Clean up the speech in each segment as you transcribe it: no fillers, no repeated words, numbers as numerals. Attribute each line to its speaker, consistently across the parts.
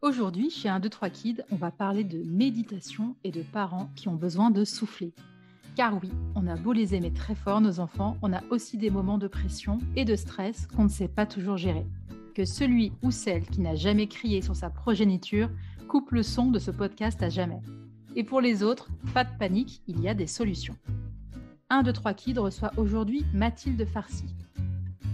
Speaker 1: Aujourd'hui, chez 1, 2, 3 Kids, on va parler de méditation et de parents qui ont besoin de souffler. Car oui, on a beau les aimer très fort, nos enfants, on a aussi des moments de pression et de stress qu'on ne sait pas toujours gérer. Que celui ou celle qui n'a jamais crié sur sa progéniture coupe le son de ce podcast à jamais. Et pour les autres, pas de panique, il y a des solutions. 1, 2, 3 Kids reçoit aujourd'hui Mathilde Farcy.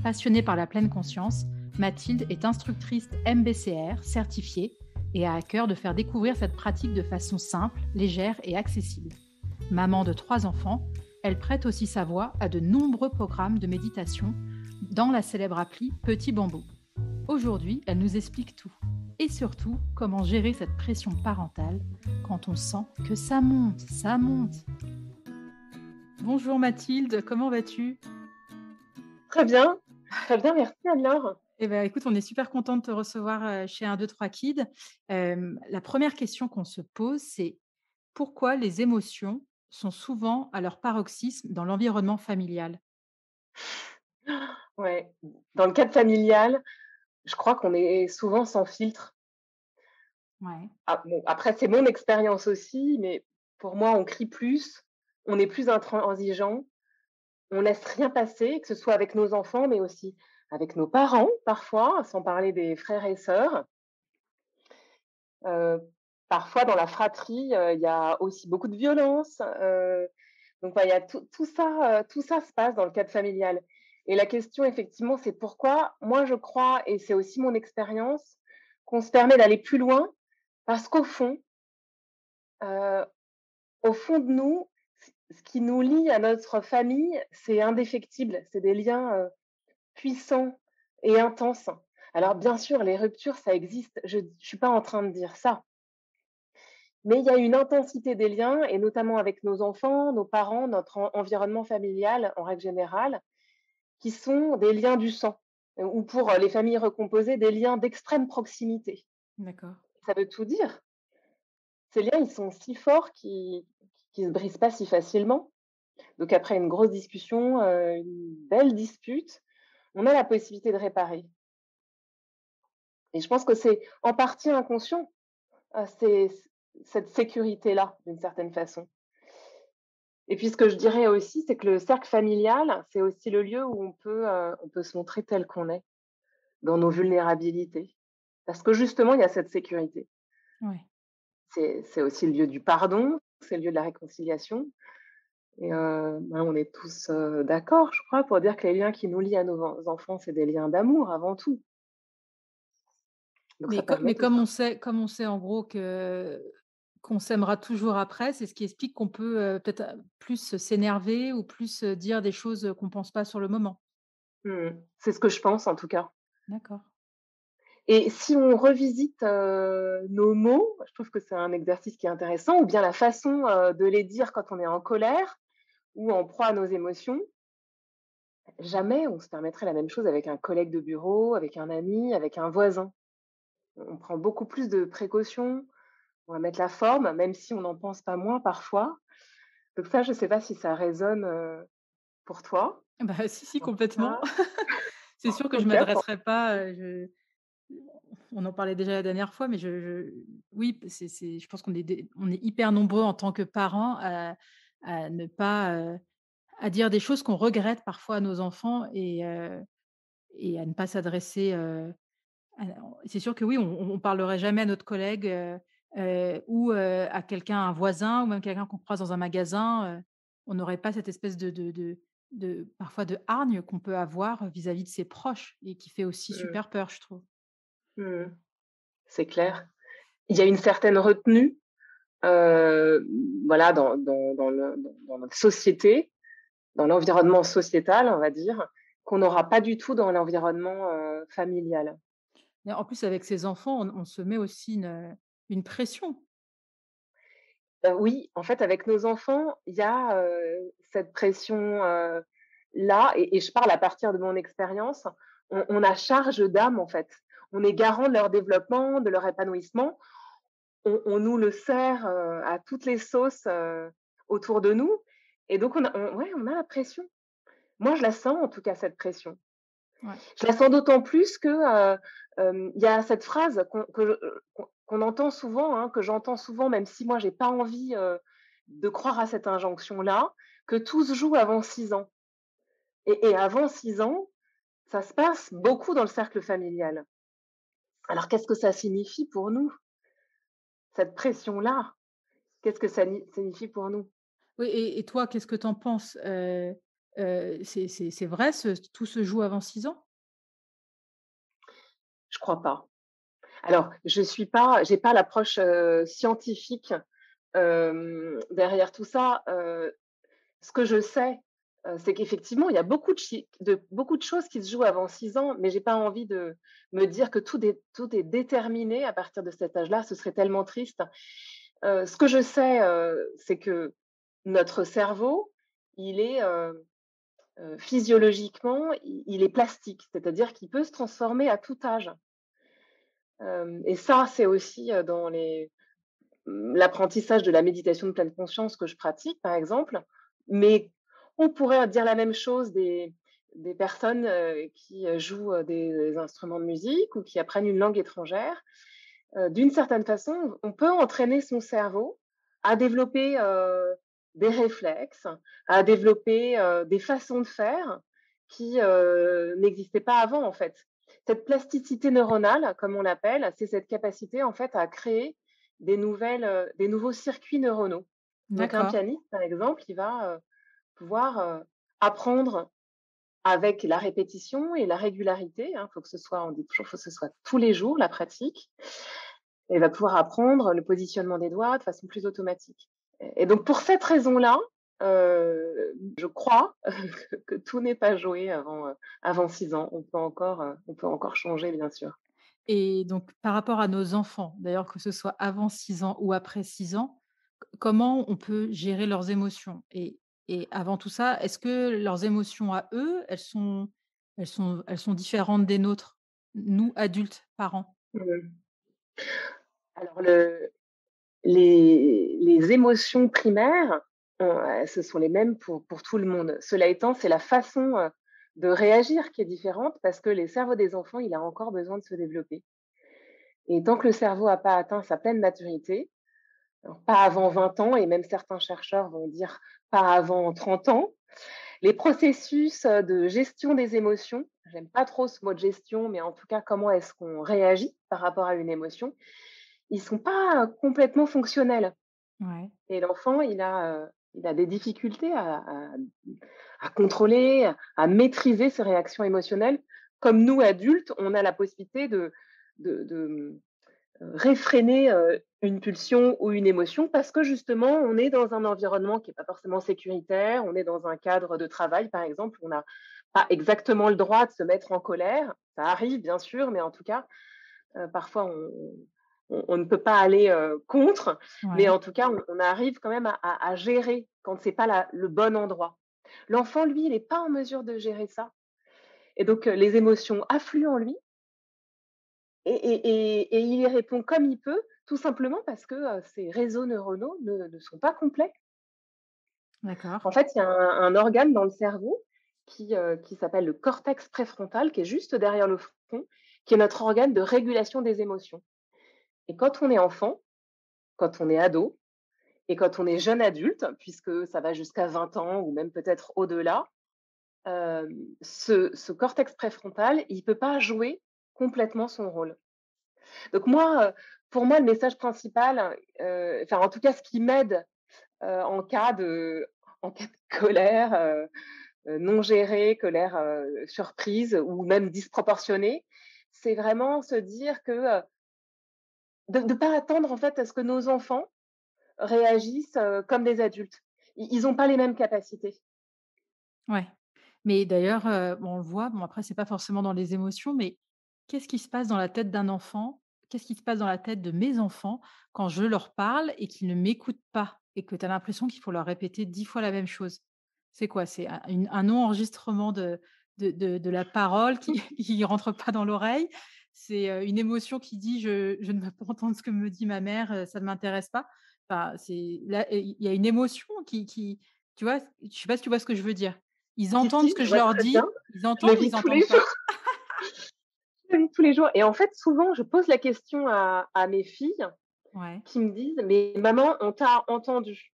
Speaker 1: Passionnée par la pleine conscience, Mathilde est instructrice MBCR certifiée et a à cœur de faire découvrir cette pratique de façon simple, légère et accessible. Maman de 3 enfants, elle prête aussi sa voix à de nombreux programmes de méditation dans la célèbre appli Petit Bambou. Aujourd'hui, elle nous explique tout. Et surtout, comment gérer cette pression parentale quand on sent que ça monte, ça monte. Bonjour Mathilde, comment vas-tu ?
Speaker 2: Très bien, merci alors.
Speaker 1: Eh ben, écoute, on est super content de te recevoir, chez 1, 2, 3 Kids. La première question qu'on se pose, c'est: pourquoi les émotions sont souvent à leur paroxysme dans l'environnement familial?
Speaker 2: Ouais, dans le cadre familial, je crois qu'on est souvent sans filtre.
Speaker 1: Ouais,
Speaker 2: Ah bon, après c'est mon expérience aussi, mais pour moi, on crie plus, on est plus intransigeant, on laisse rien passer, que ce soit avec nos enfants, mais aussi avec nos parents parfois, sans parler des frères et sœurs. Heu, Parfois dans la fratrie, il y a aussi beaucoup de violence, donc voilà, il y a tout ça se passe dans le cadre familial et la question effectivement, c'est pourquoi moi je crois et c'est aussi mon expérience, qu'on se permet d'aller plus loin parce heu, au fond de nous, ce qui nous lie à notre famille, c'est indéfectible. C'est des liens, puissants et intenses. Alors bien sûr, les ruptures, ça existe, je suis pas en train de dire ça. Mais il y a une intensité des liens et notamment avec nos enfants, nos parents, notre environnement familial en règle générale, qui sont des liens du sang, ou pour, les familles recomposées, des liens d'extrême proximité.
Speaker 1: d'accord.
Speaker 2: Ça veut tout dire. Ces liens, ils sont si forts qu'ils se brisent pas si facilement. Donc après une grosse discussion, une belle dispute, on a la possibilité de réparer et je pense que c'est en partie inconscient, c'est cette sécurité-là, d'une certaine façon. Et puis ce que je dirais aussi, c'est que le cercle familial, c'est aussi le lieu où on peut se montrer tel qu'on est, dans nos vulnérabilités. Parce que justement, il y a cette sécurité.
Speaker 1: Ouais.
Speaker 2: C'est aussi le lieu du pardon, c'est le lieu de la réconciliation et ben, on est tous, d'accord, je crois, pour dire que les liens qui nous lient à nos enfants, c'est des liens d'amour avant tout. Donc ça permet
Speaker 1: Mais
Speaker 2: tout ça.
Speaker 1: comme on sait en gros que qu'on s'aimera toujours après, c'est ce qui explique qu'on peut, peut-être, plus s'énerver ou plus, dire des choses, qu'on pense pas sur le moment.
Speaker 2: Mmh. C'est ce que je pense en tout cas.
Speaker 1: D'accord.
Speaker 2: Et si on revisite, nos mots, je trouve que c'est un exercice qui est intéressant ou bien la façon, de les dire quand on est en colère ou en proie à nos émotions. Jamais on se permettrait la même chose avec un collègue de bureau, avec un ami, avec un voisin. On prend beaucoup plus de précautions, on va mettre la forme, même si on n'en pense pas moins parfois. Donc ça, je ne sais pas si ça résonne, pour toi?
Speaker 1: Bah, si, si,
Speaker 2: En tout
Speaker 1: complètement.
Speaker 2: cas
Speaker 1: C'est sûr que je
Speaker 2: OK, pour
Speaker 1: m'adresserai pas, on en parlait déjà la dernière fois, mais oui, je pense on est hyper nombreux en tant que parents à ne pas, à dire des choses qu'on regrette parfois à nos enfants et à ne pas s'adresser, c'est sûr que oui, on parlerait jamais à notre collègue, ou à quelqu'un, un voisin ou même quelqu'un qu'on croise dans un magasin, on n'aurait pas cette espèce de parfois de hargne qu'on peut avoir vis-à-vis de ses proches et qui fait aussi
Speaker 2: mmh,
Speaker 1: super peur, je trouve.
Speaker 2: mmh, c'est clair. Il y a une certaine retenue, heu, voilà, dans notre société, dans l'environnement sociétal, on va dire, qu'on n'aura pas du tout dans l'environnement, familial.
Speaker 1: Et en plus, avec ses enfants, on se met aussi une pression.
Speaker 2: Oui, en fait, avec nos enfants, il y a, cette pression, là et je parle à partir de mon expérience. On a charge d'âme, en fait. On est garant de leur développement, de leur épanouissement. On nous le sert, à toutes les sauces, autour de nous et donc on a la pression. Moi, je la sens en tout cas cette pression.
Speaker 1: Ouais.
Speaker 2: Je la sens d'autant plus que, il y a cette phrase qu'on entend souvent, hein, que j'entends souvent, même si moi j'ai pas envie, de croire à cette injonction-là, que tout se joue avant 6 ans et avant 6 ans, ça se passe beaucoup dans le cercle familial. Alors qu'est-ce que ça signifie pour nous, cette pression-là? Qu'est-ce que ça signifie pour nous?
Speaker 1: Oui et toi, qu'est-ce que tu en penses? C'est vrai, tout se joue avant 6 ans?
Speaker 2: Je crois pas. Alors, j'ai pas l'approche, scientifique, derrière tout ça. Ce que je sais, c'est qu'effectivement, il y a beaucoup de choses qui se jouent avant 6 ans, mais j'ai pas envie de me dire que tout est déterminé à partir de cet âge-là, ce serait tellement triste. Ce que je sais, c'est que notre cerveau, il est, physiologiquement, il est plastique, c'est-à-dire qu'il peut se transformer à tout âge. Hem et ça, c'est aussi, dans l'apprentissage de la méditation de pleine conscience que je pratique, par exemple. Mais on pourrait dire la même chose des personnes, qui, jouent, des instruments de musique ou qui apprennent une langue étrangère. D'une certaine façon, on peut entraîner son cerveau à développer, des réflexes, à développer, des façons de faire qui, n'existaient pas avant, en fait. Cette plasticité neuronale, comme on l'appelle, c'est cette capacité, en fait, à créer des nouveaux circuits neuronaux. Donc un
Speaker 1: D'accord.
Speaker 2: pianiste, par exemple, il va, pouvoir, apprendre avec la répétition et la régularité, hein. Faut que ce soit on dit toujours, faut que ce soit tous les jours, la pratique. Et va pouvoir apprendre le positionnement des doigts de façon plus automatique. Et donc pour cette raison-là, je crois que tout n'est pas joué avant 6 ans. On peut encore changer, bien sûr.
Speaker 1: Et donc par rapport à nos enfants, d'ailleurs que ce soit avant 6 ans ou après 6 ans, comment on peut gérer leurs émotions? Et avant tout ça, est-ce que leurs émotions à eux, elles sont différentes des nôtres, nous adultes, parents?
Speaker 2: Mmh. Alors les émotions primaires, ce sont les mêmes pour tout le monde. Cela étant, c'est la façon, de réagir qui est différente parce que les cerveaux des enfants, il a encore besoin de se développer et tant que le cerveau n'a pas atteint sa pleine maturité, alors pas avant 20 ans et même certains chercheurs vont dire pas avant 30 ans, les processus, de gestion des émotions, j'aime pas trop ce mot de gestion, mais en tout cas, comment est-ce qu'on réagit par rapport à une émotion, ils sont pas, complètement fonctionnels
Speaker 1: Ouais,
Speaker 2: et l'enfant, il a des difficultés à contrôler, à maîtriser ses réactions émotionnelles. Comme nous, adultes, on a la possibilité de réfréner, une pulsion ou une émotion parce que justement, on est dans un environnement qui est pas forcément sécuritaire, on est dans un cadre de travail, par exemple, on n'a pas exactement le droit de se mettre en colère. Ça arrive bien sûr, mais en tout cas, parfois on ne peut pas aller, contre, mais
Speaker 1: ouais,
Speaker 2: en tout cas, on arrive quand même à gérer quand c'est pas le bon endroit. L'enfant, lui, il est pas en mesure de gérer ça et donc les émotions affluent en lui et il y répond comme il peut, tout simplement parce que, ses réseaux neuronaux ne sont pas complets.
Speaker 1: d'accord.
Speaker 2: En fait, il y a un organe dans le cerveau qui s'appelle le cortex préfrontal, qui est juste derrière le front, qui est notre organe de régulation des émotions. Et quand on est enfant, quand on est ado et quand on est jeune adulte, puisque ça va jusqu'à 20 ans ou même peut-être au-delà, ce cortex préfrontal, il peut pas jouer complètement son rôle. Donc moi, pour moi, le message principal, enfin en tout cas ce qui m'aide, en cas de colère, non gérée, colère, surprise ou même disproportionnée, c'est vraiment se dire que, de pas attendre en fait à ce que nos enfants réagissent, comme des adultes. Ils ont pas les mêmes capacités.
Speaker 1: Ouais. Mais d'ailleurs, bon, on le voit, bon après c'est pas forcément dans les émotions, mais qu'est-ce qui se passe dans la tête d'un enfant? Qu'est-ce qui se passe dans la tête de mes enfants quand je leur parle et qu'ils ne m'écoutent pas et que tu as l'impression qu'il faut leur répéter 10 fois la même chose? C'est quoi? C'est un non-enregistrement de la parole qui qui rentre pas dans l'oreille? C'est, une émotion qui dit: «Je ne veux pas entendre ce que me dit ma mère, ça ne m'intéresse pas». Enfin, c'est là, il y a une émotion qui tu vois? Je sais pas si tu vois ce que je veux dire? Ils
Speaker 2: Si,
Speaker 1: entendent ce
Speaker 2: si,
Speaker 1: que
Speaker 2: je
Speaker 1: je
Speaker 2: vois
Speaker 1: leur
Speaker 2: très bien.
Speaker 1: dis, ils
Speaker 2: Je le
Speaker 1: entendent ou
Speaker 2: vis
Speaker 1: ils
Speaker 2: tous les
Speaker 1: entendent
Speaker 2: jours.
Speaker 1: pas?
Speaker 2: téléphonique tous les jours et en fait, souvent, je pose la question à mes filles
Speaker 1: Ouais,
Speaker 2: qui me disent: «Mais maman, on t'a entendu».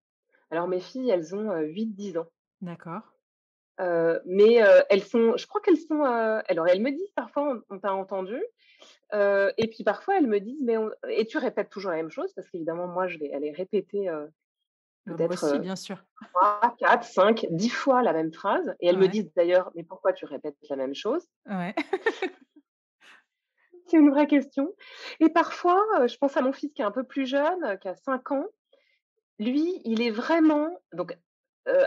Speaker 2: Alors mes filles, elles ont, 8-10 ans,
Speaker 1: d'accord.
Speaker 2: mais elles sont je crois qu'elles sont, alors elles me disent parfois: «On t'a entendu», et puis parfois elles me disent: «Mais on et tu répètes toujours la même chose?» parce qu'évidemment moi je vais aller répéter,
Speaker 1: Moi
Speaker 2: peut-être,
Speaker 1: aussi, bien sûr.
Speaker 2: 3, 4, 5, 10 fois la même phrase et elles me
Speaker 1: Ouais,
Speaker 2: disent d'ailleurs: «Mais pourquoi tu répètes la même chose?»
Speaker 1: ouais.
Speaker 2: C'est une vraie question et parfois, je pense à mon fils qui est un peu plus jeune, qui a 5 ans. Lui, il est vraiment donc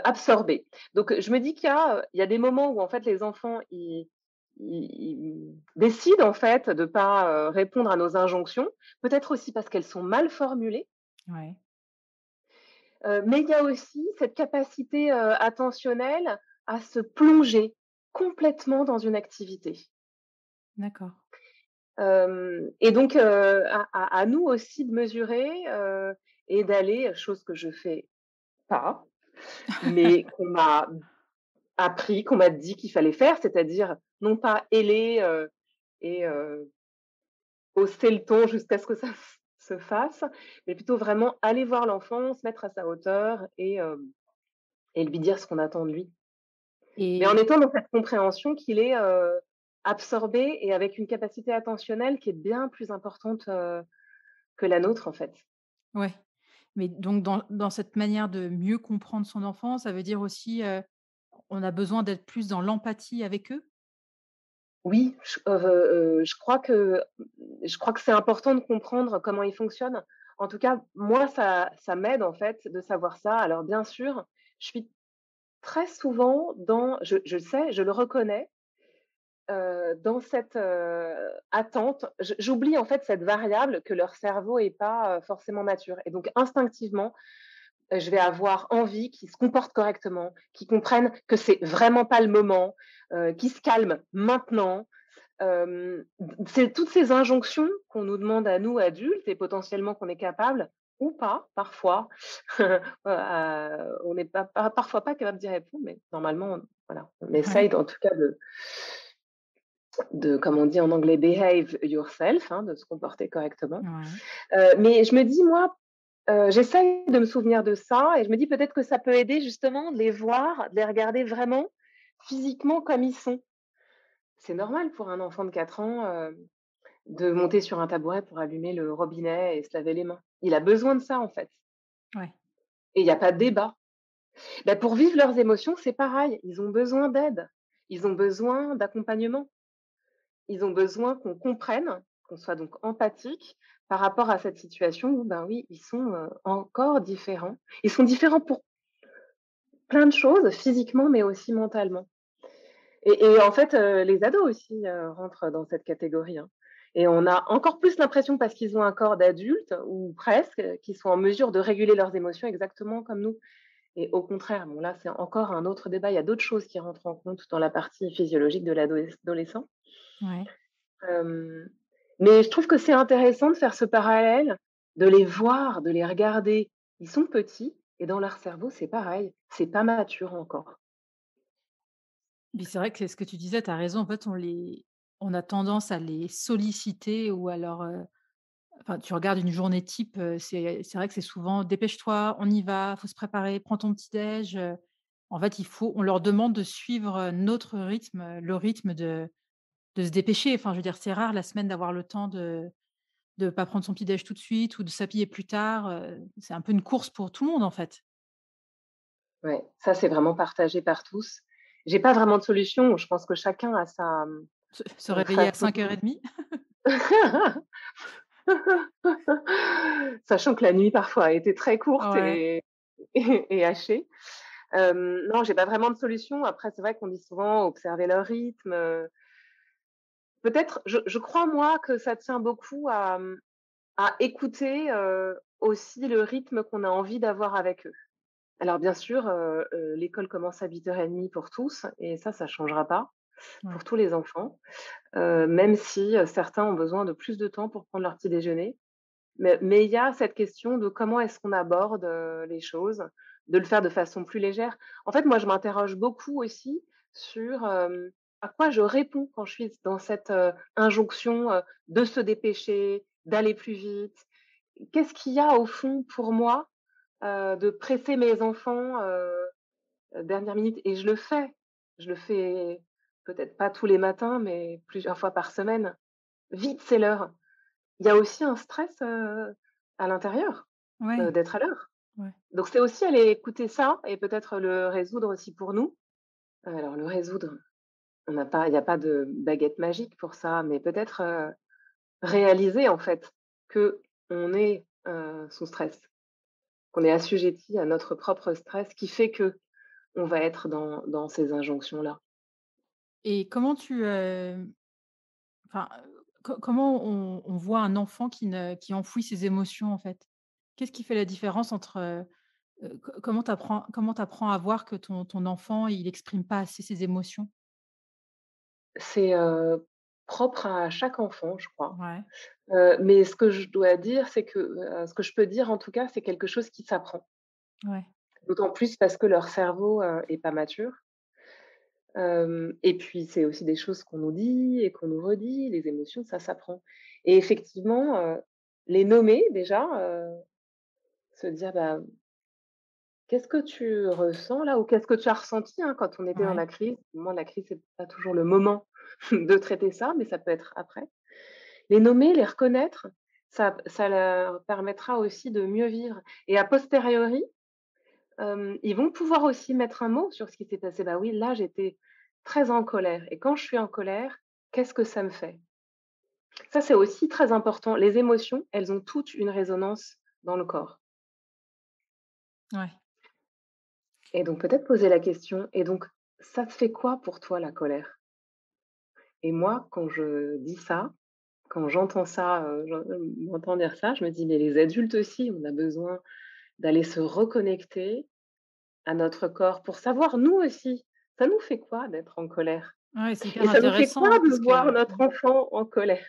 Speaker 2: absorbé. Donc je me dis qu'il y a des moments où en fait les enfants ils décident en fait de pas, répondre à nos injonctions, peut-être aussi parce qu'elles sont mal formulées,
Speaker 1: Ouais,
Speaker 2: mais il y a aussi cette capacité, attentionnelle à se plonger complètement dans une activité.
Speaker 1: d'accord.
Speaker 2: Et donc à nous aussi de mesurer, et d'aller chose que je fais pas, mais qu'on m'a appris, qu'on m'a dit qu'il fallait faire, c'est-à-dire non pas héler, et hausser le ton jusqu'à ce que ça se fasse, mais plutôt vraiment aller voir l'enfant, se mettre à sa hauteur et lui dire ce qu'on attend de lui. Mais en
Speaker 1: Et
Speaker 2: étant dans cette compréhension qu'il est, absorbé et avec une capacité attentionnelle qui est bien plus importante, que la nôtre, en fait.
Speaker 1: ouais, mais donc dans cette manière de mieux comprendre son enfant, ça veut dire aussi, on a besoin d'être plus dans l'empathie avec eux?
Speaker 2: Oui, je crois que c'est important de comprendre comment ils fonctionnent. En tout cas, moi, ça m'aide, en fait, de savoir ça. Alors bien sûr, je suis très souvent dans je sais, je le reconnais, dans cette, attente. J'oublie, en fait, cette variable que leur cerveau est pas, forcément mature et donc instinctivement, je vais avoir envie qu'ils se comportent correctement, qu'ils comprennent que c'est vraiment pas le moment, qu'ils se calment maintenant. C'est toutes ces injonctions qu'on nous demande à nous, adultes et potentiellement qu'on est capable ou pas parfois, on n'est pas parfois pas capable d'y répondre, mais normalement, voilà, on
Speaker 1: Ouais,
Speaker 2: essaye en tout cas de comme on dit en anglais, behave yourself, hein, de se comporter correctement.
Speaker 1: ouais.
Speaker 2: Mais je me dis moi, j'essaye de me souvenir de ça et je me dis peut-être que ça peut aider justement de les voir, de les regarder vraiment physiquement comme ils sont. C'est normal pour un enfant de 4 ans, de monter sur un tabouret pour allumer le robinet et se laver les mains. Il a besoin de ça, en fait
Speaker 1: Ouais.
Speaker 2: et il y a pas de débat. Bah, pour vivre leurs émotions, c'est pareil, ils ont besoin d'aide, ils ont besoin d'accompagnement, ils ont besoin qu'on comprenne, qu'on soit donc empathique par rapport à cette situation où, ben, oui, ils sont, encore différents. Ils sont différents pour plein de choses, physiquement, mais aussi mentalement. Et en fait, les ados aussi, rentrent dans cette catégorie, hein. Et on a encore plus l'impression parce qu'ils ont un corps d'adultes ou presque, qu'ils sont en mesure de réguler leurs émotions exactement comme nous. Et au contraire, bon là, c'est encore un autre débat. Il y a d'autres choses qui rentrent en compte dans la partie physiologique de l'adolescent.
Speaker 1: Ouais.
Speaker 2: Hem, mais je trouve que c'est intéressant de faire ce parallèle, de les voir, de les regarder. Ils sont petits et dans leur cerveau, c'est pareil, c'est pas mature encore.
Speaker 1: Puis c'est vrai que c'est ce que tu disais, tu as raison. En fait, on a tendance à les solliciter ou alors, enfin, tu regardes une journée type, c'est vrai que c'est souvent: «Dépêche-toi, on y va, faut se préparer, prends ton petit déj», en fait, on leur demande de suivre, notre rythme, le rythme de se dépêcher. Enfin, je veux dire, c'est rare la semaine d'avoir le temps de pas prendre son petit déj tout de suite ou de s'habiller plus tard, c'est un peu une course pour tout le monde, en fait.
Speaker 2: Ouais, ça, c'est vraiment partagé par tous. J'ai pas vraiment de solution. Je pense que chacun a sa,
Speaker 1: Se réveiller à
Speaker 2: façon
Speaker 1: 5:30.
Speaker 2: sachant que la nuit, parfois, a été très courte
Speaker 1: Ouais,
Speaker 2: et hachée. Non, j'ai pas vraiment de solution. Après, c'est vrai qu'on dit souvent observer leur rythme, peut-être je crois, moi, que ça tient beaucoup à écouter, aussi le rythme qu'on a envie d'avoir avec eux. Alors bien sûr, l'école commence à 8:30 pour tous et ça changera pas
Speaker 1: ouais.
Speaker 2: pour tous les enfants, même si, certains ont besoin de plus de temps pour prendre leur petit déjeuner. Mais il y a cette question de comment est-ce qu'on aborde, les choses, de le faire de façon plus légère. En fait, moi, je m'interroge beaucoup aussi sur, à quoi je réponds quand je suis dans cette, injonction, de se dépêcher, d'aller plus vite? Qu'est-ce qu'il y a au fond pour moi, de presser mes enfants, dernière minute? Et je le fais. Je le fais peut-être pas tous les matins, mais plusieurs fois par semaine. Vite, c'est l'heure. Il y a aussi un stress, à l'intérieur,
Speaker 1: Ouais,
Speaker 2: d'être à l'heure.
Speaker 1: ouais.
Speaker 2: Donc c'est aussi aller écouter ça et peut-être le résoudre aussi pour nous. Alors le résoudre, il y a pas de baguette magique pour ça, mais peut-être, réaliser en fait qu'on est, sous stress, qu'on est assujetti à notre propre stress qui fait qu'on va être dans ces injonctions-là.
Speaker 1: Et comment enfin, comment on voit un enfant qui enfouit ses émotions, en fait? Qu'est-ce qui fait la différence entre, comment t'apprends à voir que ton enfant, il exprime pas assez ses émotions?
Speaker 2: C'est, propre à chaque enfant, je crois.
Speaker 1: Ouais,
Speaker 2: Mais ce que je dois dire, c'est que, ce que je peux dire en tout cas, c'est quelque chose qui s'apprend.
Speaker 1: ouais,
Speaker 2: D'autant plus parce que leur cerveau, est pas mature. Et puis c'est aussi des choses qu'on nous dit et qu'on nous redit, les émotions, ça s'apprend. Et effectivement, les nommer déjà, se dire: «Bah, qu'est-ce que tu ressens là?» ou «Qu'est-ce que tu as ressenti?» hein, quand on était dans
Speaker 1: ouais,
Speaker 2: la crise. Au moment de la crise, c'est pas toujours le moment de traiter ça, mais ça peut être après. Les nommer, les reconnaître, ça leur permettra aussi de mieux vivre et a posteriori, ils vont pouvoir aussi mettre un mot sur ce qui s'est passé. «Bah oui, là, j'étais très en colère et quand je suis en colère, qu'est-ce que ça me fait?» Ça, c'est aussi très important. Les émotions, elles ont toutes une résonance dans le corps
Speaker 1: ouais.
Speaker 2: et donc peut-être poser la question: «Et donc ça te fait quoi pour toi la colère?» Et moi, quand je dis ça, quand j'entends ça, m'entends dire ça, je me dis: «Mais les adultes aussi, on a besoin d'aller se reconnecter à notre corps pour savoir nous aussi, ça nous fait quoi d'être en colère?
Speaker 1: Ouais, c'est
Speaker 2: Et
Speaker 1: hyper
Speaker 2: ça nous fait
Speaker 1: intéressant,
Speaker 2: quoi
Speaker 1: hein, parce
Speaker 2: de voir
Speaker 1: que
Speaker 2: notre enfant en colère?»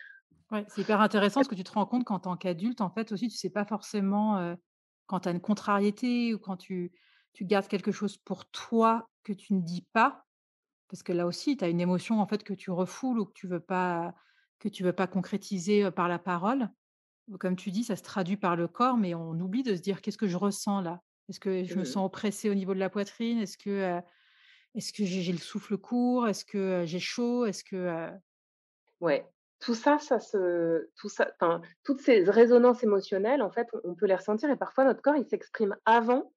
Speaker 1: ouais, c'est hyper intéressant parce que tu te rends compte qu'en tant qu'adulte, en fait, aussi, tu sais pas forcément, quand tu as une contrariété ou quand tu gardes quelque chose pour toi que tu ne dis pas, parce que là aussi, tu as une émotion, en fait, que tu refoules ou que tu veux pas concrétiser, par la parole. Comme tu dis, ça se traduit par le corps, mais on oublie de se dire: «Qu'est-ce que je ressens là? Est-ce que je me
Speaker 2: Mmh.
Speaker 1: sens oppressée au niveau de la poitrine? Est-ce que j'ai le souffle court? Est-ce que, j'ai chaud? Est-ce que,
Speaker 2: Ouais, tout ça, enfin, toutes ces résonances émotionnelles, en fait, on peut les ressentir et parfois notre corps, il s'exprime avant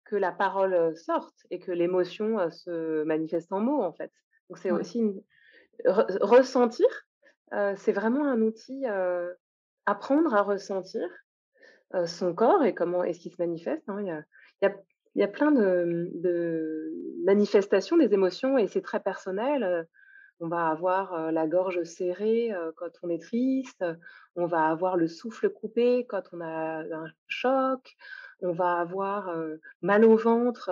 Speaker 2: que la parole, sorte et que l'émotion, se manifeste en mots, en fait. Donc c'est
Speaker 1: ouais,
Speaker 2: aussi ressentir, c'est vraiment un outil, apprendre à ressentir, son corps et comment est-ce qu'il se manifeste, hein. Il y a il y a plein de manifestations des émotions et c'est très personnel, on va avoir, la gorge serrée, quand on est triste, on va avoir le souffle coupé quand on a un choc, on va avoir, mal au ventre,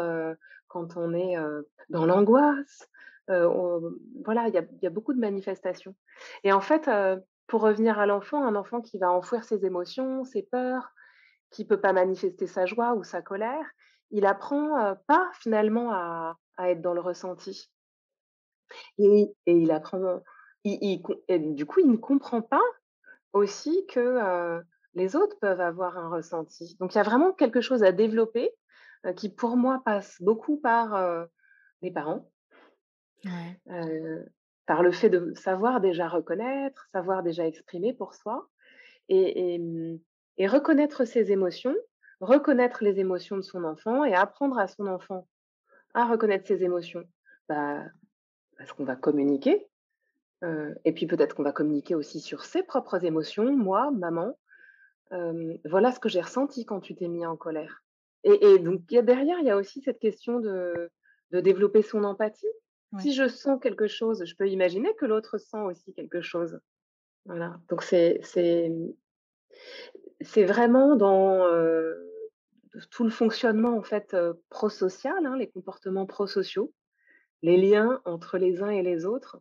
Speaker 2: quand on est, dans l'angoisse, on voilà, il y a beaucoup de manifestations et en fait, pour revenir à l'enfant, un enfant qui va enfouir ses émotions, ses peurs, qui peut pas manifester sa joie ou sa colère, il apprend, pas finalement à être dans le ressenti. Et il apprend il com et du coup, il ne comprend pas aussi que, les autres peuvent avoir un ressenti. Donc il y a vraiment quelque chose à développer, qui pour moi passe beaucoup par, les parents,
Speaker 1: ouais.
Speaker 2: heu, par le fait de savoir déjà reconnaître, savoir déjà exprimer pour soi et reconnaître ses émotions, reconnaître les émotions de son enfant et apprendre à son enfant à reconnaître ses émotions. Bah, parce qu'on va communiquer. Et puis peut-être qu'on va communiquer aussi sur ses propres émotions. Moi, maman, voilà ce que j'ai ressenti quand tu t'es mis en colère. Et donc il y a aussi cette question de développer son empathie.
Speaker 1: Ouais.
Speaker 2: Si je sens quelque chose, je peux imaginer que l'autre sent aussi quelque chose. Voilà, donc c'est vraiment dans, tout le fonctionnement en fait, prosocial, hein, les comportements prosociaux, les liens entre les uns et les autres.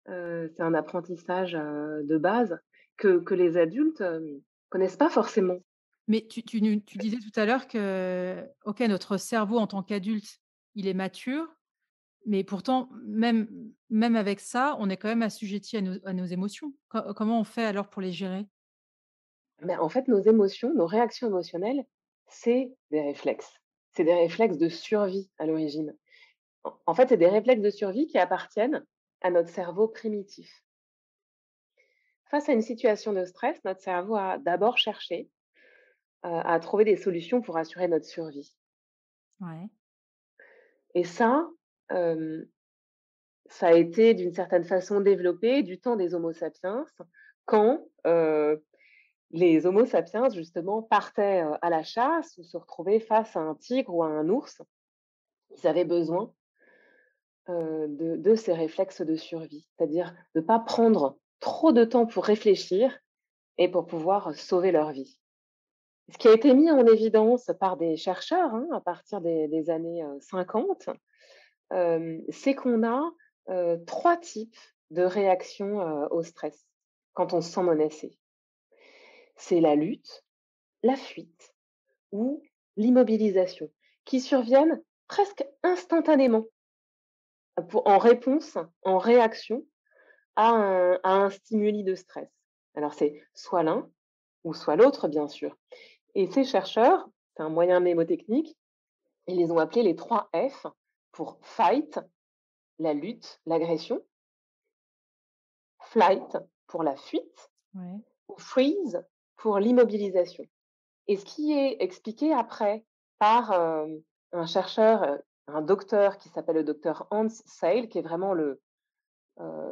Speaker 2: C'est un apprentissage, de base que les adultes, connaissent pas forcément.
Speaker 1: Mais tu disais tout à l'heure que, OK, notre cerveau en tant qu'adulte, il est mature, Mais pourtant, même avec ça, on est quand même assujetti à nos émotions. Comment on fait alors pour les gérer?
Speaker 2: Mais en fait, nos émotions, nos réactions émotionnelles, c'est des réflexes. C'est des réflexes de survie à l'origine. En fait, c'est des réflexes de survie qui appartiennent à notre cerveau primitif. Face à une situation de stress, notre cerveau a d'abord cherché, à trouver des solutions pour assurer notre survie.
Speaker 1: Ouais.
Speaker 2: Et hem, ça a été d'une certaine façon développé du temps des Homo sapiens quand, les Homo sapiens justement partaient, à la chasse ou se retrouvaient face à un tigre ou à un ours. Ils avaient besoin, de ces réflexes de survie, c'est-à-dire de ne pas prendre trop de temps pour réfléchir et pour pouvoir sauver leur vie. Ce qui a été mis en évidence par des chercheurs, hein, à partir des années, 50, c'est qu'on a, 3 types de réactions, au stress quand on se sent menacé. C'est la lutte, la fuite ou l'immobilisation qui surviennent presque instantanément en réponse, en réaction à un stimuli de stress. Alors c'est soit l'un ou soit l'autre, bien sûr. Et ces chercheurs, c'est un moyen mnémotechnique, ils les ont appelés les 3 F pour fight, la lutte, l'agression, flight pour la fuite
Speaker 1: Ouais.
Speaker 2: ou freeze pour l'immobilisation. Et ce qui est expliqué après par, un chercheur, un docteur qui s'appelle le docteur Hans Seil, qui est vraiment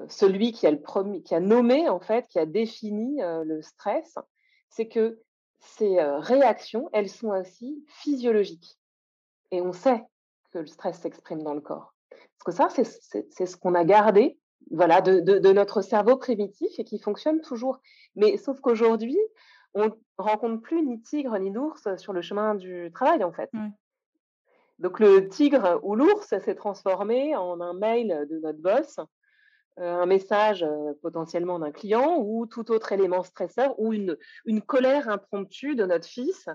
Speaker 2: celui qui a nommé en fait, qui a défini, le stress, c'est que ces, réactions, elles sont aussi physiologiques et on sait que le stress s'exprime dans le corps. Parce que ça, c'est ce qu'on a gardé, voilà, de notre cerveau primitif et qui fonctionne toujours. Mais sauf qu'aujourd'hui, on rencontre plus ni tigre ni d'ours sur le chemin du travail, en fait.
Speaker 1: Ouais.
Speaker 2: Donc le tigre ou l'ours s'est transformé en un mail de notre boss, un message, potentiellement d'un client ou tout autre élément stresseur ou une colère impromptue de notre fils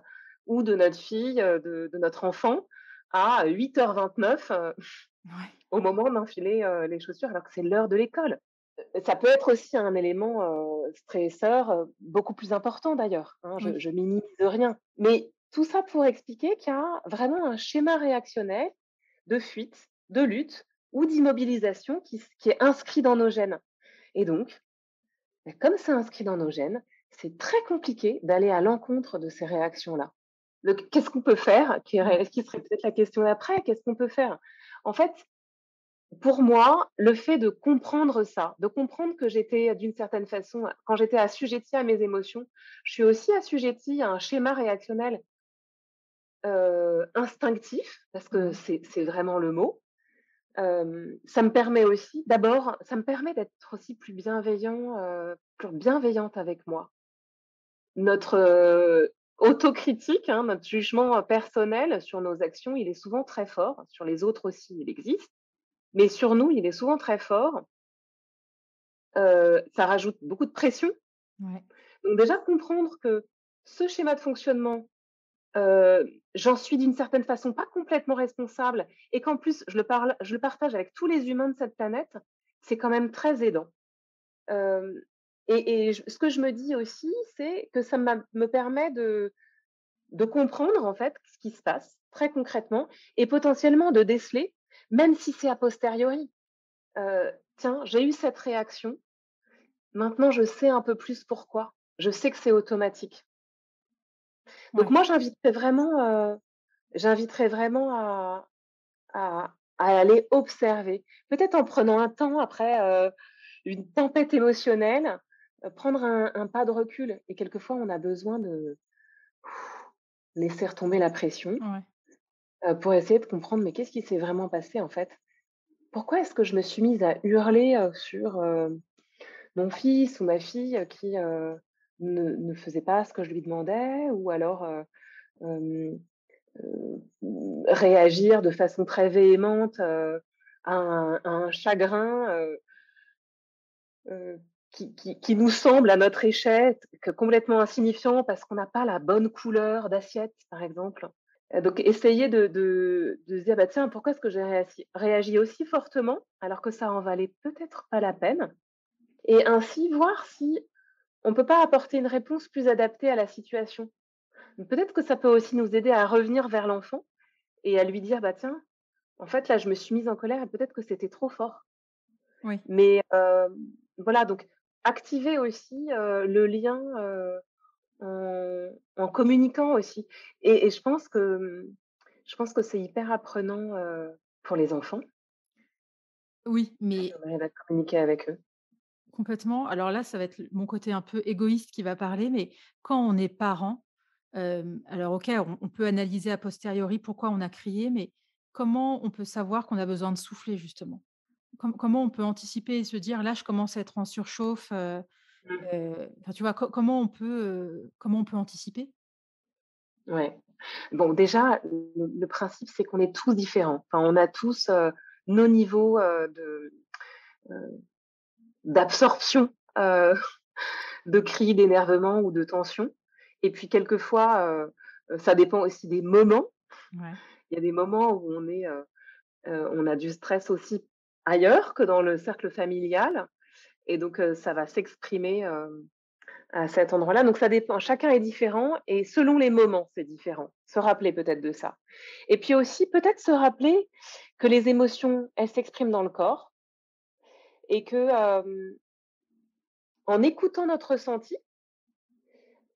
Speaker 2: ou de notre fille, de notre enfant à 8h29,
Speaker 1: Ouais.
Speaker 2: au moment d'enfiler, les chaussures alors que c'est l'heure de l'école. Ça peut être aussi un élément, stresseur, beaucoup plus important d'ailleurs, hein,
Speaker 1: Oui.
Speaker 2: je minimise rien. Mais tout ça pour expliquer qu'il y a vraiment un schéma réactionnel de fuite, de lutte ou d'immobilisation qui est inscrit dans nos gènes. Et donc, bah, comme c'est inscrit dans nos gènes, c'est très compliqué d'aller à l'encontre de ces réactions-là. Donc, qu'est-ce qu'on peut faire?
Speaker 1: Ouais.
Speaker 2: Qui serait peut-être la question d'après, qu'est-ce qu'on peut faire? En fait, pour moi, le fait de comprendre ça, de comprendre que j'étais d'une certaine façon, quand j'étais assujettie à mes émotions, je suis aussi assujettie à un schéma réactionnel, instinctif, parce que
Speaker 1: Ouais.
Speaker 2: c'est vraiment le mot. Ça me permet aussi d'abord, ça me permet d'être aussi plus bienveillante avec moi. Notre, autocritique, hein, notre jugement, personnel sur nos actions, il est souvent très fort. Sur les autres aussi, il existe, mais sur nous, il est souvent très fort. Ça rajoute beaucoup de pression.
Speaker 1: Ouais.
Speaker 2: Donc déjà comprendre que ce schéma de fonctionnement, j'en suis d'une certaine façon pas complètement responsable et qu'en plus je le partage avec tous les humains de cette planète, c'est quand même très aidant. Hem Ce que je me dis aussi, c'est que me permet de comprendre en fait ce qui se passe très concrètement et potentiellement de déceler, même si c'est a posteriori. Tiens, j'ai eu cette réaction, maintenant je sais un peu plus pourquoi. Je sais que c'est automatique. Donc
Speaker 1: Ouais.
Speaker 2: moi j'inviterais vraiment à aller observer. Peut-être en prenant un temps après, une tempête émotionnelle, prendre un pas de recul et quelquefois on a besoin de laisser retomber la pression,
Speaker 1: Ouais.
Speaker 2: pour essayer de comprendre: «Mais qu'est-ce qui s'est vraiment passé en fait? Pourquoi est-ce que je me suis mise à hurler, sur, mon fils ou ma fille, qui, ne faisait pas ce que je lui demandais?» ou alors, hem, réagir de façon très véhémente, à un chagrin, qui nous semble à notre échelle que complètement insignifiant parce qu'on n'a pas la bonne couleur d'assiette, par exemple. Donc essayer de se dire: «Bah, tiens, pourquoi est-ce que j'ai réagi aussi fortement alors que ça en valait peut-être pas la peine?» Et ainsi voir si on peut pas apporter une réponse plus adaptée à la situation. Donc peut-être que ça peut aussi nous aider à revenir vers l'enfant et à lui dire: «Bah, tiens, en fait, là, je me suis mise en colère et peut-être que c'était trop fort».
Speaker 1: Oui.
Speaker 2: Mais voilà, donc activer aussi, le lien, en communiquant aussi et je pense que c'est hyper apprenant, pour les enfants,
Speaker 1: Oui,
Speaker 2: si
Speaker 1: mais
Speaker 2: on arrive à communiquer avec eux.
Speaker 1: complètement. Alors là, ça va être mon côté un peu égoïste qui va parler, mais quand on est parent, alors OK, on peut analyser a posteriori pourquoi on a crié, mais comment on peut savoir qu'on a besoin de souffler justement? Comment on peut anticiper et se dire: «Là, je commence à être en surchauffe»,
Speaker 2: Mmh.
Speaker 1: enfin, tu vois? Comment on peut anticiper?
Speaker 2: Ouais. Bon, déjà, le principe, c'est qu'on est tous différents. Enfin, on a tous, nos niveaux, heu, d'absorption, de cris, d'énervement ou de tension et puis quelquefois, ça dépend aussi des moments.
Speaker 1: Ouais.
Speaker 2: Il y a des moments où on a du stress aussi ailleurs que dans le cercle familial et donc ça va s'exprimer, à cet endroit-là. Donc ça dépend, chacun est différent et selon les moments, c'est différent. Se rappeler peut-être de ça et puis aussi peut-être se rappeler que les émotions, elles s'expriment dans le corps et que, en écoutant notre ressenti,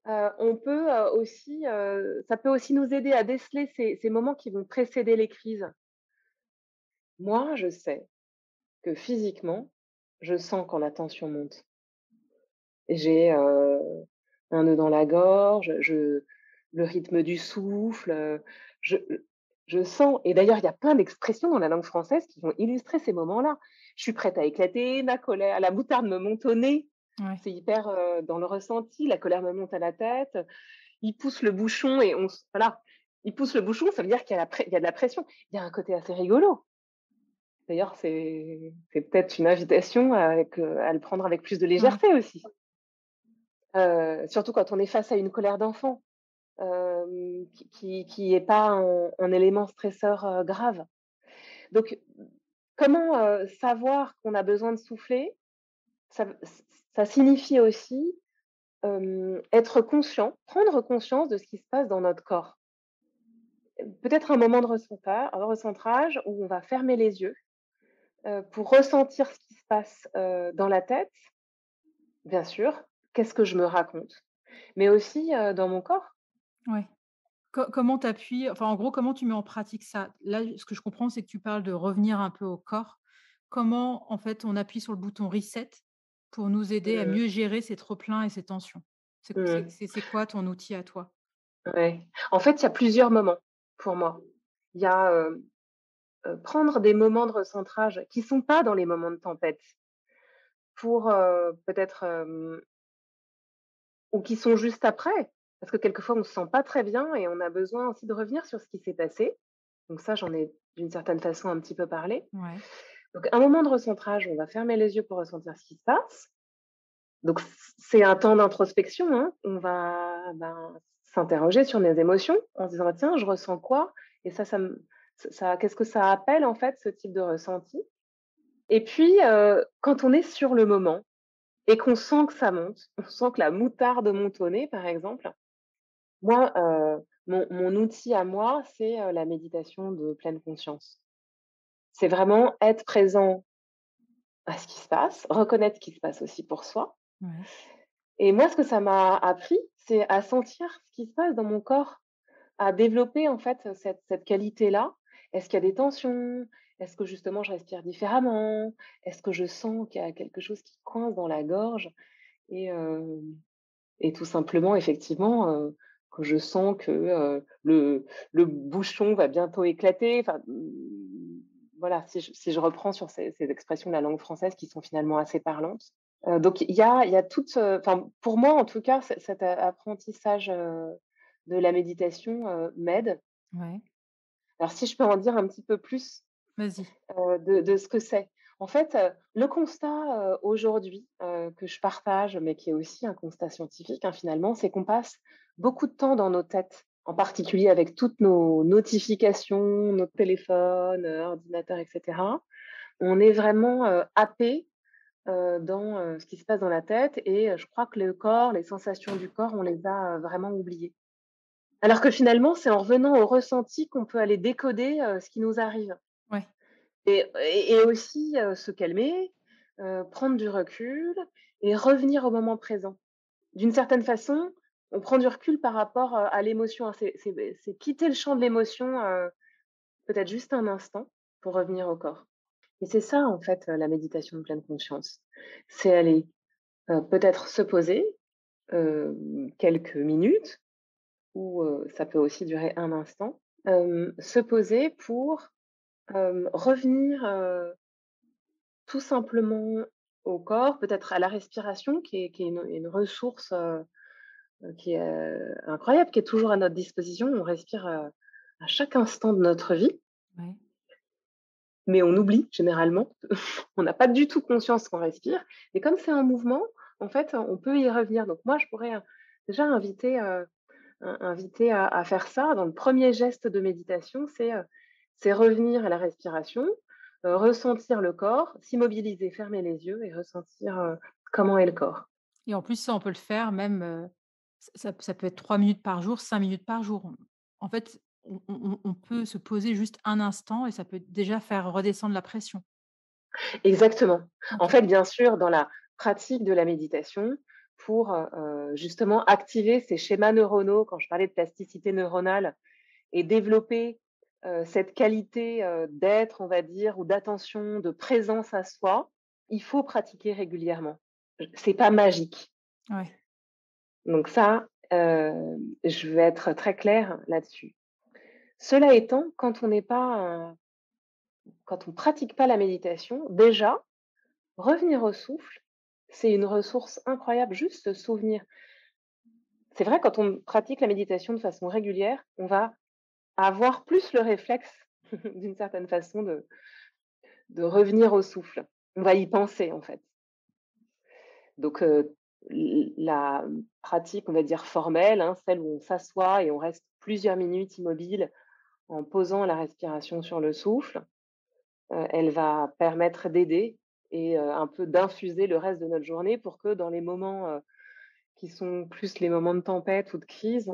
Speaker 2: on peut, aussi, ça peut aussi nous aider à déceler ces moments qui vont précéder les crises. Moi, je sais que physiquement, je sens quand la tension monte. J'ai, un nœud dans la gorge, le rythme du souffle, je je sens et d'ailleurs, il y a plein d'expressions dans la langue française qui vont illustrer ces moments-là. Je suis prête à éclater, ma colère la moutarde me monte au nez,
Speaker 1: Ouais.
Speaker 2: c'est hyper, dans le ressenti, la colère me monte à la tête, il pousse le bouchon et on s voilà, il pousse le bouchon, ça veut dire qu'il y a de la pression. Il y a un côté assez rigolo. D'ailleurs, c'est peut-être une invitation à le prendre avec plus de
Speaker 1: Ouais.
Speaker 2: légèreté aussi. Surtout quand on est face à une colère d'enfant, qui est pas un élément stresseur, grave. Donc comment, savoir qu'on a besoin de souffler? Ça v ç Ça signifie aussi, être conscient, prendre conscience de ce qui se passe dans notre corps. Peut-être un moment de recentrage où on va fermer les yeux, pour ressentir ce qui se passe, dans la tête, bien sûr. Qu'est-ce que je me raconte? Mais aussi, dans mon corps.
Speaker 1: Ouais. Comment tu appuies enfin, en gros, comment tu mets en pratique ça? Là, ce que je comprends, c'est que tu parles de revenir un peu au corps. Comment, en fait, on appuie sur le bouton reset pour nous aider à
Speaker 2: Mmh.
Speaker 1: mieux gérer ces trop-pleins et ces tensions?
Speaker 2: Mmh.
Speaker 1: C'est quoi ton outil à toi?
Speaker 2: Ouais. En fait, il y a plusieurs moments pour moi. Il y a, prendre des moments de recentrage qui sont pas dans les moments de tempête pour, peut-être, ou qui sont juste après. Parce que quelquefois, on se sent pas très bien et on a besoin aussi de revenir sur ce qui s'est passé. Donc ça, j'en ai d'une certaine façon un petit peu parlé.
Speaker 1: Ouais.
Speaker 2: Donc un moment de recentrage, on va fermer les yeux pour ressentir ce qui se passe. Donc c'est un temps d'introspection, hein. On va, ben, s'interroger sur nos émotions en se disant: «Ah, tiens, je ressens quoi? Et ça qu'est-ce que ça appelle, en fait, ce type de ressenti?» Et puis, quand on est sur le moment et qu'on sent que ça monte, on sent que la moutarde monte au nez, par exemple, moi, mon outil à moi, c'est, la méditation de pleine conscience. C'est vraiment être présent à ce qui se passe, reconnaître ce qui se passe aussi pour soi.
Speaker 1: Ouais.
Speaker 2: Et moi, ce que ça m'a appris, c'est à sentir ce qui se passe dans mon corps, à développer en fait cette qualité-là. Est-ce qu'il y a des tensions? Est-ce que justement je respire différemment? Est-ce que je sens qu'il y a quelque chose qui coince dans la gorge? Et et tout simplement effectivement, que je sens que, le bouchon va bientôt éclater. Enfin, voilà, si je reprends sur ces expressions de la langue française qui sont finalement assez parlantes. Donc il y a toute, enfin pour moi en tout cas, cet a apprentissage, de la méditation, m'aide.
Speaker 1: Ouais.
Speaker 2: Alors si je peux en dire un petit peu plus,
Speaker 1: Vas-y.
Speaker 2: de ce que c'est. En fait, le constat, aujourd'hui, que je partage, mais qui est aussi un constat scientifique, hein, finalement, c'est qu'on passe beaucoup de temps dans nos têtes. en particulier avec toutes nos notifications, notre téléphone, ordinateur, et cetera, on est vraiment, happé, dans, ce qui se passe dans la tête et je crois que le corps, les sensations du corps, on les a, vraiment oubliées. Alors que finalement, c'est en revenant au ressenti qu'on peut aller décoder, ce qui nous arrive
Speaker 1: Ouais.
Speaker 2: et aussi, se calmer, prendre du recul et revenir au moment présent. D'une certaine façon, on prend du recul par rapport, à l'émotion, hein. C'est quitter le champ de l'émotion, peut-être juste un instant pour revenir au corps et c'est ça, en fait, la méditation de pleine conscience. C'est aller, peut-être se poser, quelques minutes ou ça peut aussi durer un instant, se poser pour, revenir, tout simplement au corps, peut-être à la respiration qui est une ressource, qui est, incroyable, qui est toujours à notre disposition. On respire, à chaque instant de notre vie,
Speaker 1: Ouais.
Speaker 2: mais on oublie généralement. On n'a pas du tout conscience qu'on respire et comme c'est un mouvement, en fait, on peut y revenir. Donc moi, je pourrais, déjà inviter à faire ça dans le premier geste de méditation, c'est revenir à la respiration, ressentir le corps, s'immobiliser, fermer les yeux et ressentir, comment est le corps.
Speaker 1: Et en plus, ça, on peut le faire même, ça peut être 3 minutes par jour, 5 minutes par jour. En fait, on peut se poser juste un instant et ça peut déjà faire redescendre la pression.
Speaker 2: Exactement. En
Speaker 1: OK.
Speaker 2: fait, bien sûr, dans la pratique de la méditation, pour, justement activer ces schémas neuronaux, quand je parlais de plasticité neuronale et développer, cette qualité, d'être, on va dire, ou d'attention, de présence à soi, il faut pratiquer régulièrement. C'est pas magique.
Speaker 1: Ouais.
Speaker 2: Donc ça, je vais être très claire là-dessus. Cela étant, quand on pratique pas la méditation, déjà, revenir au souffle, c'est une ressource incroyable, juste se souvenir. C'est vrai, quand on pratique la méditation de façon régulière, on va avoir plus le réflexe, d'une certaine façon, de revenir au souffle. On va y penser, en fait. Donc, la pratique, on va dire formelle, hein, celle où on s'assoit et on reste plusieurs minutes immobile en posant la respiration sur le souffle, elle va permettre d'aider et un peu d'infuser le reste de notre journée pour que dans les moments, qui sont plus les moments de tempête ou de crise,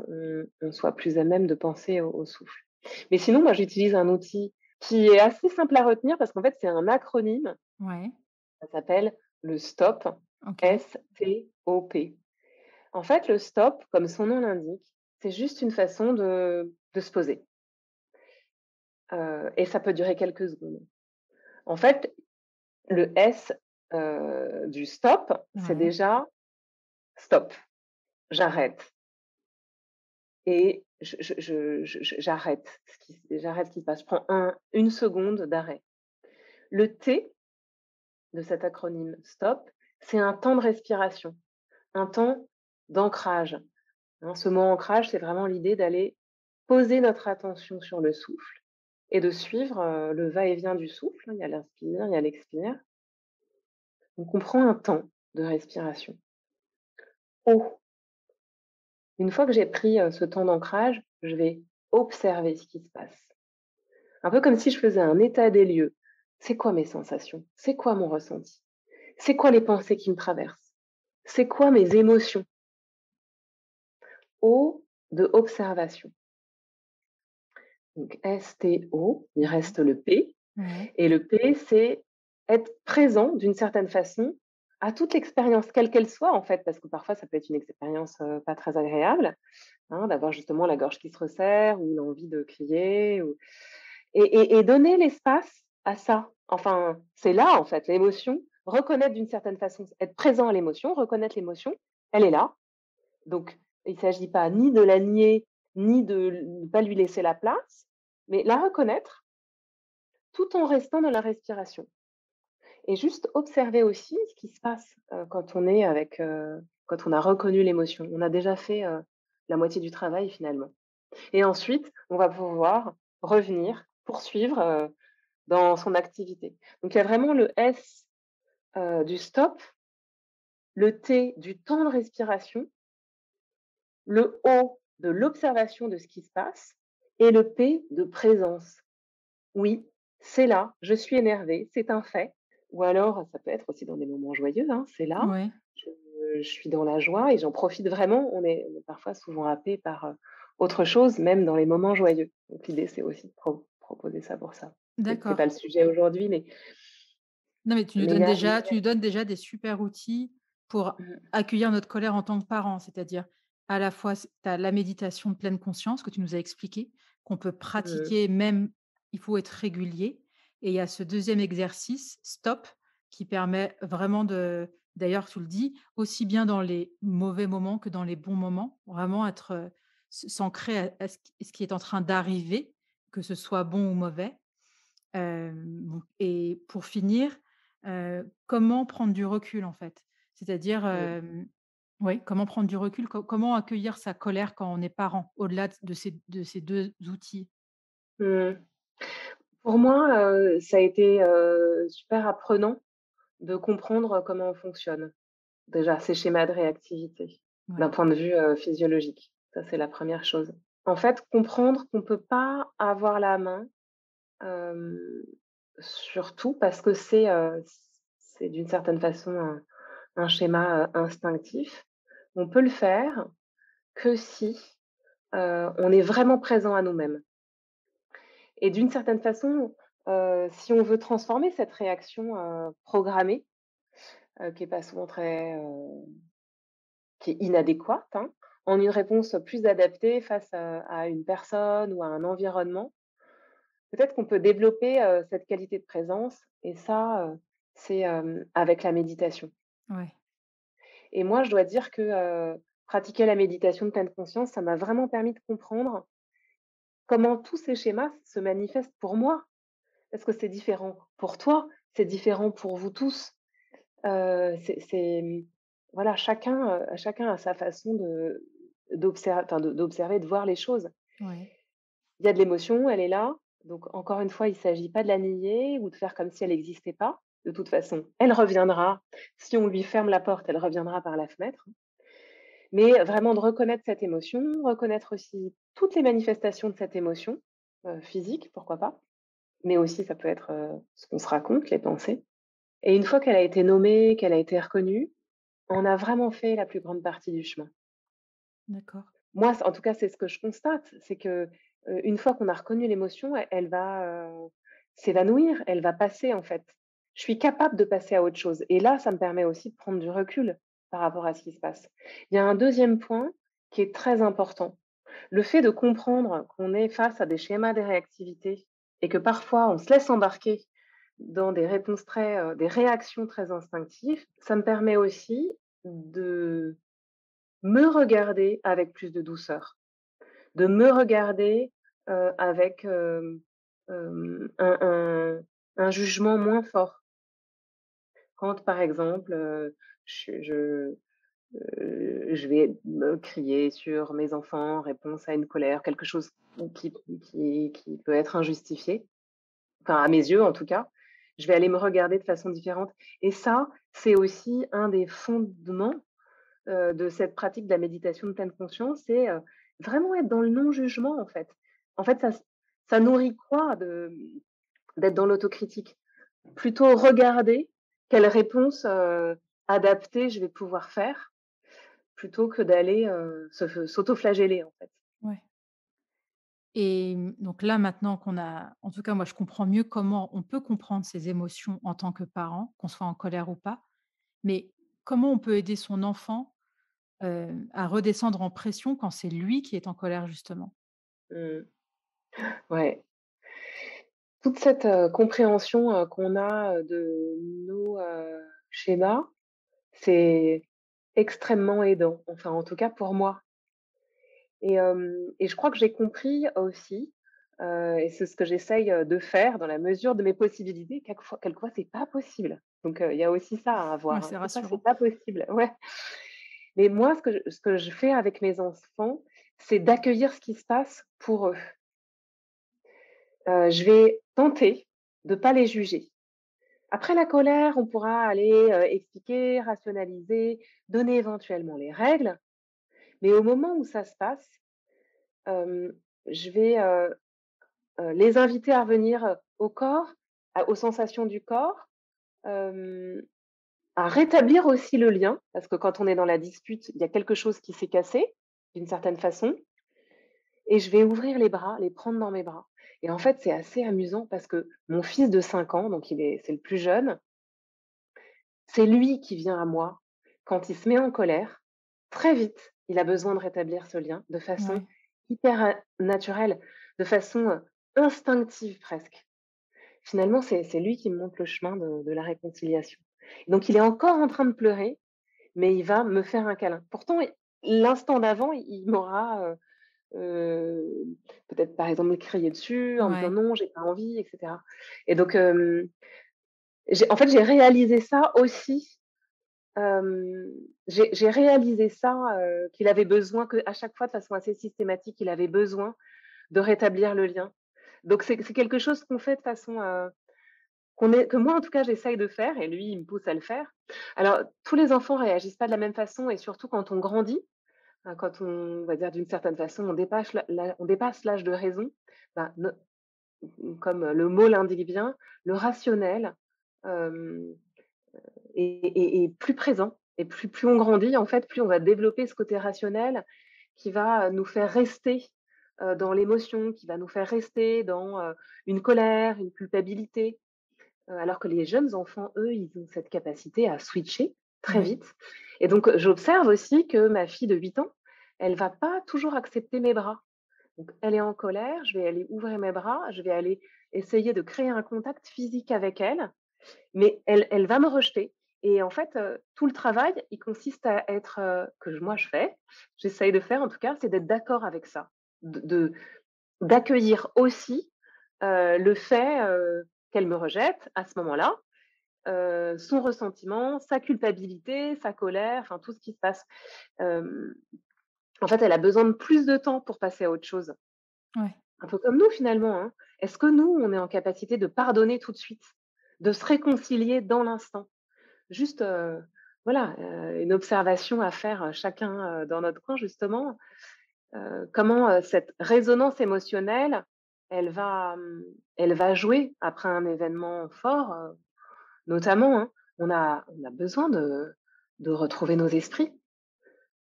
Speaker 2: on soit plus à même de penser au souffle. Mais sinon, moi, j'utilise un outil qui est assez simple à retenir parce qu'en fait, c'est un acronyme.
Speaker 1: Ouais.
Speaker 2: Ça s'appelle le STOP,
Speaker 1: OK.
Speaker 2: S-T-O-P. En fait, le stop, comme son nom l'indique, c'est juste une façon de se poser, et ça peut durer quelques secondes. En fait, le S, du stop, c'est
Speaker 1: Ouais.
Speaker 2: déjà stop, j'arrête et j'arrête ce qui se passe. Je prends une seconde d'arrêt. Le T de cet acronyme STOP, c'est un temps de respiration, un temps d'ancrage, hein. Ce mot ancrage, c'est vraiment l'idée d'aller poser notre attention sur le souffle et de suivre, le va-et-vient du souffle, hein. Il y a l'inspire, il y a l'expire. Donc on prend un temps de respiration. O. Une fois que j'ai pris, ce temps d'ancrage, je vais observer ce qui se passe. Un peu comme si je faisais un état des lieux. C'est quoi mes sensations? C'est quoi mon ressenti? C'est quoi les pensées qui me traversent? C'est quoi mes émotions? O de observation. Donc S-T-O, il
Speaker 1: Mmh.
Speaker 2: reste le P.
Speaker 1: Ouais.
Speaker 2: Et le P, c'est être présent d'une certaine façon à toute l'expérience, quelle qu'elle soit en fait, parce que parfois ça peut être une expérience, pas très agréable, hein, d'avoir justement la gorge qui se resserre ou l'envie de crier ou et donner l'espace à ça. Enfin, c'est là en fait l'émotion, reconnaître d'une certaine façon, être présent à l'émotion, reconnaître l'émotion, elle est là. Donc il ne s'agit pas ni de la nier, ni de ne pas lui laisser la place, mais la reconnaître tout en restant dans la respiration. Et juste observer aussi ce qui se passe, quand on a reconnu l'émotion. On a déjà fait, la moitié du travail finalement. Et ensuite, on va pouvoir revenir, poursuivre, dans son activité. Donc il y a vraiment le S, du stop, le T du temps de respiration, le O de l'observation de ce qui se passe et le P de présence. Oui, c'est là, je suis énervée, c'est un fait. Ou alors, ça peut être aussi dans des moments joyeux, hein, c'est là,
Speaker 1: Ouais.
Speaker 2: je je suis dans la joie et j'en profite vraiment. On est parfois souvent happé par, autre chose, même dans les moments joyeux. Donc l'idée, c'est aussi de proposer ça pour ça. C'est
Speaker 1: D'accord.
Speaker 2: pas le sujet aujourd'hui,
Speaker 1: Non, mais
Speaker 2: mais il y a
Speaker 1: tu nous donnes déjà des super outils pour
Speaker 2: mmh,
Speaker 1: accueillir notre colère en tant que parent. C'est-à-dire, à la fois, tu as la méditation de pleine conscience que tu nous as expliqué, qu'on peut
Speaker 2: mmh,
Speaker 1: pratiquer même il faut être régulier et il y a ce deuxième exercice, stop, qui permet vraiment d'ailleurs, tu le dis, aussi bien dans les mauvais moments que dans les bons moments, vraiment être, s'ancrer à ce qui est en train d'arriver, que ce soit bon ou mauvais. Donc et pour finir, comment prendre du recul, en fait? C'est-à-dire,
Speaker 2: mmh,
Speaker 1: oui, comment prendre du recul? Comment accueillir sa colère quand on est parent, au-delà de ces 2 outils?
Speaker 2: mmh. Pour moi, ça a été, super apprenant de comprendre comment on fonctionne. Déjà, ces schémas de réactivité, d'un
Speaker 1: Ouais,
Speaker 2: point de vue, physiologique. Ça, c'est la première chose. En fait, comprendre qu'on peut pas avoir la main, hem, sur tout parce que c'est d'une certaine façon un schéma, instinctif. On peut le faire que si, on est vraiment présent à nous-mêmes et d'une certaine façon, si on veut transformer cette réaction, programmée, qui est pas souvent très, qui est inadéquate, hein, en une réponse plus adaptée face à une personne ou à un environnement. Peut-être qu'on peut développer, cette qualité de présence et ça, c'est, avec la méditation
Speaker 1: ouais,
Speaker 2: et moi, je dois dire que, pratiquer la méditation de pleine conscience, ça m'a vraiment permis de comprendre comment tous ces schémas se manifestent pour moi. Parce que c'est différent pour toi, c'est différent pour vous tous. Voilà, chacun a sa façon d'observer, de voir les choses.
Speaker 1: ouais.
Speaker 2: Il y a de l'émotion, elle est là, donc encore une fois, il ne s'agit pas de la nier ou de faire comme si elle n'existait pas. De toute façon, elle reviendra. Si on lui ferme la porte, elle reviendra par la fenêtre. Mais vraiment de reconnaître cette émotion, reconnaître aussi toutes les manifestations de cette émotion, physique, pourquoi pas, mais aussi ça peut être, ce qu'on se raconte, les pensées. Et une fois qu'elle a été nommée, qu'elle a été reconnue, on a vraiment fait la plus grande partie du chemin.
Speaker 1: D'accord.
Speaker 2: Moi, en tout cas, c'est ce que je constate, c'est que, une fois qu'on a reconnu l'émotion, elle va, s'évanouir, elle va passer, en fait. Je suis capable de passer à autre chose et là, ça me permet aussi de prendre du recul par rapport à ce qui se passe. Il y a un deuxième point qui est très important. Le fait de comprendre qu'on est face à des schémas de réactivité et que parfois on se laisse embarquer dans des réactions très instinctives, ça me permet aussi de me regarder avec plus de douceur, de me regarder, avec, un jugement moins fort. Quand par exemple, je je, je vais me crier sur mes enfants en réponse à une colère, quelque chose qui qui peut être injustifié, enfin à mes yeux en tout cas, je vais aller me regarder de façon différente et ça, c'est aussi un des fondements, de cette pratique de la méditation de pleine conscience, c'est, vraiment être dans le non-jugement, en fait. En fait, ça nourrit quoi d'être dans l'autocritique? Plutôt regarder quelle réponse, adaptée je vais pouvoir faire, plutôt que d'aller, s'autoflageller, en fait.
Speaker 1: Ouais et donc là, maintenant qu'on a en tout cas, moi, je comprends mieux comment on peut comprendre ses émotions en tant que parent, qu'on soit en colère ou pas. Mais comment on peut aider son enfant, à redescendre en pression quand c'est lui qui est en colère, justement?
Speaker 2: Mmh. Ouais. Toute cette, compréhension, qu'on a, de nos, schémas, c'est extrêmement aidant. Enfin, en tout cas pour moi. Et je crois que j'ai compris aussi, et c'est ce que j'essaye, de faire dans la mesure de mes possibilités, quelquefois c'est pas possible. Donc il y a aussi ça à
Speaker 1: Ouais,
Speaker 2: voir, hein.
Speaker 1: c'est
Speaker 2: Des fois c'est
Speaker 1: rassurant.
Speaker 2: pas possible, ouais. Mais moi ce que je fais avec mes enfants, c'est d'accueillir ce qui se passe pour eux. Je vais tenter de pas les juger. Après la colère, on pourra aller, expliquer, rationaliser, donner éventuellement les règles, mais au moment où ça se passe, hem, je vais, les inviter à revenir, au corps, aux sensations du corps, hem, à rétablir aussi le lien, parce que quand on est dans la dispute, il y a quelque chose qui s'est cassé, d'une certaine façon, et je vais ouvrir les bras, les prendre dans mes bras, et en fait, c'est assez amusant parce que mon fils de 5 ans, donc c'est le plus jeune, c'est lui qui vient à moi quand il se met en colère. Très vite, il a besoin de rétablir ce lien de façon
Speaker 1: Ouais,
Speaker 2: hyper, naturelle, de façon, instinctive presque. Finalement, c'est lui qui me montre le chemin de la réconciliation. Donc il est encore en train de pleurer, mais il va me faire un câlin. Pourtant, l'instant d'avant, il m'aura, peut-être, par exemple, me crier dessus en me disant:
Speaker 1: ouais,
Speaker 2: «Non, j'ai pas envie», et cetera. Et donc, j'ai réalisé ça aussi. Hem, j'ai réalisé ça, qu'il avait besoin, qu'à chaque fois, de façon assez systématique, il avait besoin de rétablir le lien. Donc c'est quelque chose qu'on fait de façon, que moi, en tout cas, j'essaye de faire, et lui, il me pousse à le faire. Alors, tous les enfants réagissent pas de la même façon, et surtout quand on grandit, quand on va dire, d'une certaine façon, on dépasse l'âge de raison, bah, comme le mot l'indique bien, le rationnel, hem est plus présent, et plus on grandit, en fait, plus on va développer ce côté rationnel qui va nous faire rester, dans l'émotion, qui va nous faire rester dans, une colère, une culpabilité, alors que les jeunes enfants, eux, ils ont cette capacité à switcher très
Speaker 1: ouais.
Speaker 2: vite. Et donc, j'observe aussi que ma fille de 8 ans, elle va pas toujours accepter mes bras. Donc elle est en colère, je vais aller ouvrir mes bras, je vais aller essayer de créer un contact physique avec elle, mais elle va me rejeter. Et en fait, tout le travail, il consiste à être, moi je fais, j'essaye de faire en tout cas, c'est d'être d'accord avec ça. De d'accueillir aussi, le fait, qu'elle me rejette à ce moment-là, son ressentiment, sa culpabilité, sa colère, enfin tout ce qui se passe. Hem, En fait, elle a besoin de plus de temps pour passer à autre chose.
Speaker 1: Ouais.
Speaker 2: Un peu comme nous finalement, hein. Est-ce que nous, on est en capacité de pardonner tout de suite? De se réconcilier dans l'instant? Juste, voilà, une observation à faire, chacun, dans notre coin justement, comment, cette résonance émotionnelle, elle va jouer après un événement fort, notamment, hein. On a besoin de retrouver nos esprits,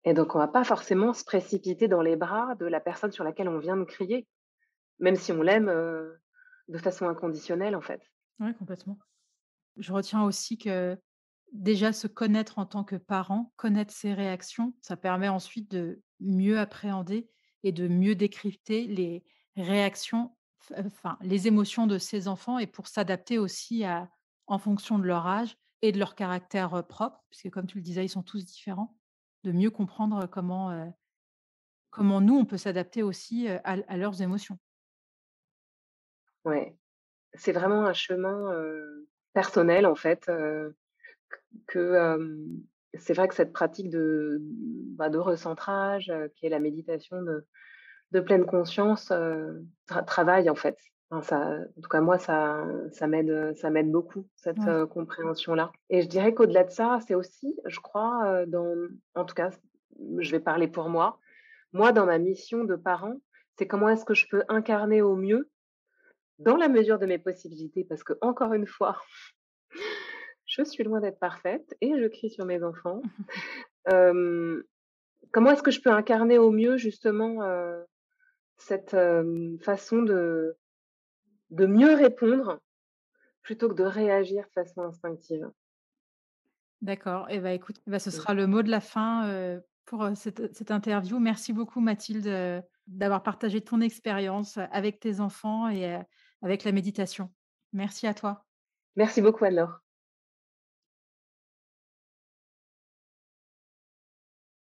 Speaker 2: et donc on va pas forcément se précipiter dans les bras de la personne sur laquelle on vient de crier, même si on l'aime, de façon inconditionnelle, en fait.
Speaker 1: Ouais, complètement. Je retiens aussi que déjà se connaître en tant que parent, connaître ses réactions, ça permet ensuite de mieux appréhender et de mieux décrypter les réactions, enfin les émotions de ses enfants et pour s'adapter aussi à en fonction de leur âge et de leur caractère, propre, puisque comme tu le disais, ils sont tous différents, de mieux comprendre comment nous on peut s'adapter aussi, à leurs émotions.
Speaker 2: Ouais, c'est vraiment un chemin, personnel, en fait, que, c'est vrai que cette pratique de recentrage, qui est la méditation de pleine conscience, travaille, en fait. Enfin, en tout cas moi, ça m'aide beaucoup, cette,
Speaker 1: Ouais.
Speaker 2: compréhension-là, et je dirais qu'au-delà de ça, c'est aussi, je crois, en tout cas, je vais parler pour moi. Moi, dans ma mission de parent, c'est comment est-ce que je peux incarner au mieux, dans la mesure de mes possibilités, parce que encore une fois, je suis loin d'être parfaite et je crie sur mes enfants. Hem, Comment est-ce que je peux incarner au mieux justement, cette, façon de mieux répondre plutôt que de réagir de façon instinctive?
Speaker 1: D'accord et bah, écoute, bah, ce
Speaker 2: Mmh.
Speaker 1: sera le mot de la fin, pour, cette interview. Merci beaucoup Mathilde, d'avoir partagé ton expérience, avec tes enfants et avec la méditation. Merci à toi.
Speaker 2: Merci beaucoup, Anne-Laure.